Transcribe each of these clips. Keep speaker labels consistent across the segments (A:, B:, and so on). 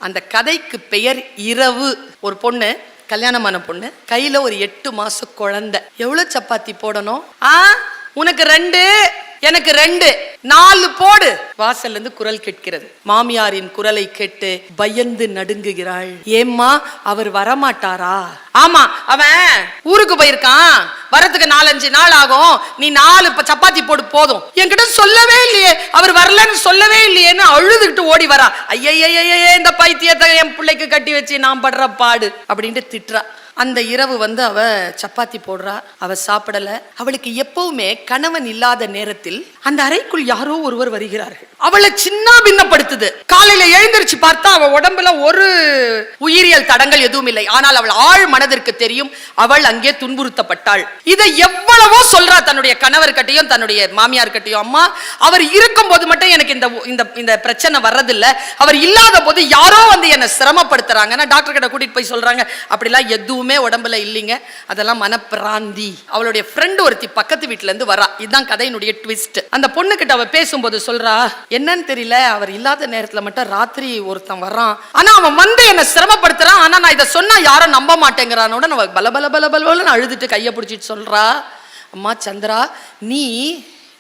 A: அந்த கதைக்கு பெயர் இரவு. ஒரு பொண்ணு, கல்யாணமான பொண்ணு, கையில ஒரு 8 மாச குழந்தை. எவ்வளவு சப்பாத்தி போடணும்? உனக்கு 2, எனக்கு 2, 4 போடு. வாசல்ல இருந்து குரல் கேட்கிறது. மாமியாரின் குரலை கேட்டு பயந்து நடுங்குகிறாள். ஏம்மா, அவர் வரமாட்டாரா? ஆமா, அவன் ஊருக்கு போயிருக்கான், வரதுக்கு 4-5 நாள் ஆகும். நீ 4 சப்பாத்தி போடு போதும். என்கிட்ட சொல்லவே இல்லையே, அவர் வரலன்னு சொல்லவே இல்லையேன்னு அழுதுகிட்டு ஓடி வரா. ஐயையே, இந்த பைத்தியத்தை என் பிள்ளைக்கு கட்டி வச்சு நான் படுற பாடு அப்படின்ட்டு திட்டுறா. அந்த இரவு அவ சப்பாத்தி போடுறா. அவ சாப்பிடல. அவளுக்கு எப்பவுமே கணவன் இல்லாத நேரத்தில் அந்த அறைக்குள் யாரோ ஒருவர் வருகிறார்கள். அவளை சின்ன பின்னப்படுத்துது. காலையில எழுந்திருச்சு பார்த்தா அவ உடம்புல ஒரு உயிரியல் தடங்கள் எதுவும் இல்லை. ஆனால் அவள் ஆழ் மனதிற்கு தெரியும், அவள் அங்கே துன்புறுத்தப்பட்டாள். இதை எவ்வளவோ சொல்றா தன்னுடைய கணவர் கட்டையும் தன்னுடைய மாமியார் கட்டையும். அம்மா, அவர் இருக்கும் போது மட்டும் எனக்கு இந்த பிரச்சனை வர்றதில்ல, அவர் இல்லாத போது யாரோ வந்து என்ன சிரமப்படுத்துறாங்க. டாக்டர் கிட்ட கூட்டிட்டு போய் சொல்றாங்க, அப்படிலாம் எதுவும் உடம்புல இல்லைங்க, அதெல்லாம் மனப்பிராந்தி. அவளுடைய ஃப்ரெண்ட் ஒருத்தி பக்கத்து வீட்டுல இருந்து வரா. இதுதான் கதையினுடைய ட்விஸ்ட். அந்த பொண்ணு கிட்ட அவ பேசும்போது சொல்றா, என்னன்னு தெரியல, அவர் இல்லாத நேரத்துல மட்டும் ராத்திரி ஒருத்தன் வர்றான், ஆனா அவன் வந்து என்ன சிரமப்படுத்துறான், ஆனா நான் இதை சொன்னா யாரும் நம்ப மாட்டேங்கிறானோட அவ பல பல பல பலன்னு அழுதுட்டு கையை பிடிச்சிட்டு சொல்றா, அம்மா சந்திரா, நீ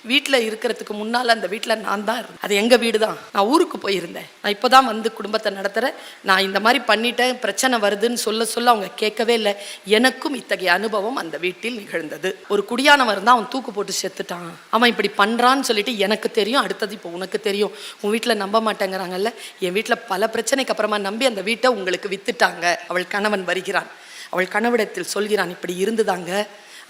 A: வீட்டில் இருக்கிறதுக்கு முன்னால் அந்த வீட்டில் நான் தான் இருந்தேன். அது எங்கள் வீடு தான். நான் ஊருக்கு போயிருந்தேன். நான் இப்போ தான் வந்து குடும்பத்தை நடத்துகிறேன். நான் இந்த மாதிரி பண்ணிட்டேன், பிரச்சனை வருதுன்னு சொல்ல அவங்க கேட்கவே இல்லை. எனக்கும் இத்தகைய அனுபவம் அந்த வீட்டில் நிகழ்ந்தது. ஒரு குடியானவன் இருந்தால் அவன் தூக்கு போட்டு செத்துட்டான். அவன் இப்படி பண்ணுறான்னு சொல்லிட்டு எனக்கு தெரியும். அடுத்தது இப்போ உனக்கு தெரியும். உன் வீட்டில் நம்ப மாட்டேங்கிறாங்கல்ல, என் வீட்டில் பல பிரச்சனைக்கு அப்புறமா நம்பி அந்த வீட்டை உங்களுக்கு வித்துட்டாங்க. அவள் கணவன் வருகிறான். அவள் கணவனிடத்தில் சொல்கிறான், இப்படி இருந்துதாங்க,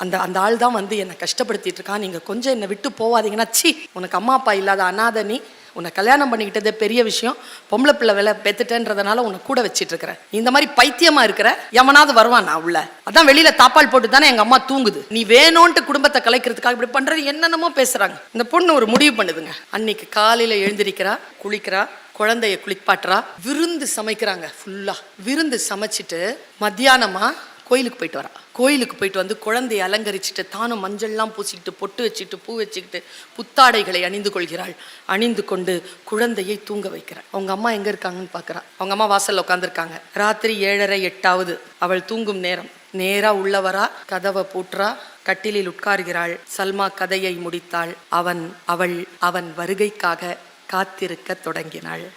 A: அந்த ஆள் தான் வந்து என்னை கஷ்டப்படுத்திட்டு இருக்கான், நீங்கள் கொஞ்சம் என்னை விட்டு போவாதீங்கன்னா. சி, உனக்கு அம்மா அப்பா இல்லாத அனாதை, நீ உன்னை கல்யாணம் பண்ணிக்கிட்டதே பெரிய விஷயம், பொம்பளை பிள்ளை வேலை பெத்துட்டேன்றதுனால உன்னை கூட வச்சிட்டு இருக்கிறேன். நீ இந்த மாதிரி பைத்தியமா இருக்கிற, எவனாவது வருவான் நான் உள்ள, அதான் வெளியில தாப்பால் போட்டு தானே எங்க அம்மா தூங்குது, நீ வேணும்ட்டு குடும்பத்தை கலைக்கிறதுக்காக இப்படி பண்றது, என்னென்னமோ பேசுறாங்க. இந்த பொண்ணு ஒரு முடிவு பண்ணுதுங்க. அன்னைக்கு காலையில எழுந்திருக்கிறா, குளிக்கிறா, குழந்தைய குளிப்பாட்டுறா, விருந்து சமைக்கிறாங்க. ஃபுல்லா விருந்து சமைச்சிட்டு மத்தியானமா கோயிலுக்கு போயிட்டு வரா. கோயிலுக்கு போயிட்டு வந்து குழந்தையை அலங்கரிச்சுட்டு, தானும் மஞ்சள்லாம் பூசிக்கிட்டு, பொட்டு வச்சுக்கிட்டு, பூ வச்சுக்கிட்டு, புத்தாடைகளை அணிந்து கொள்கிறாள். அணிந்து கொண்டு குழந்தையை தூங்க வைக்கிறாள். அவங்க அம்மா எங்க இருக்காங்கன்னு பார்க்குறா. அவங்க அம்மா வாசல்ல உட்காந்துருக்காங்க. ராத்திரி 7:30, 8 அவள் தூங்கும் நேரம். நேரா உள்ளவரா, கதவை பூட்டுறா, கட்டிலில் உட்கார்கிறாள். சல்மா கதையை முடித்தாள். அவன் வருகைக்காக காத்திருக்க தொடங்கினாள்.